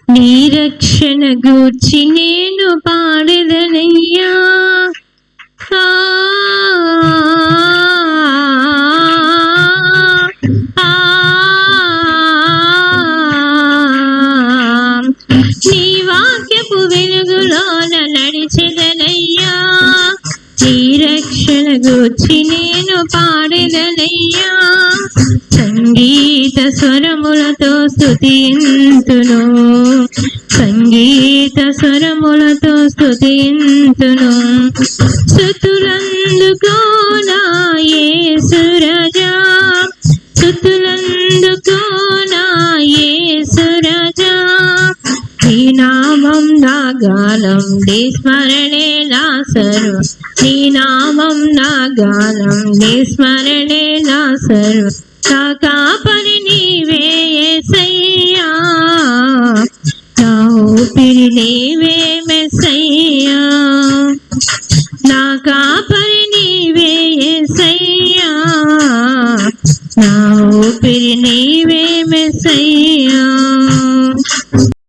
నీ రక్షణ గూర్చి నేను పాడెదనయ్యా. నీ వాక్యపు వెలుగులోన నడిచెదనయ్యా. నీ రక్షణ గూర్చి నేను పాడెదనయ్యా. సంగీత స్వరములతో స్తుతింతును, సంగీత స్వరములతో స్తుతింతును. స్తుతులందుకో నా యేసు రాజా, స్తుతులందుకో నా యేసు రాజా. నీ నామం నా గానం, నీ స్మరణే నా సర్వం. నీ నామం నా గానం, నీ స్మరణే నా సర్వం. నా కాపరి నీవే యేసయ్యా, నా ఊపిరి నీవే మెస్సయ్యా. నా కాపరి నీవే యేసయ్యా, నా ఊపిరి నీవే మెస్సయ్యా.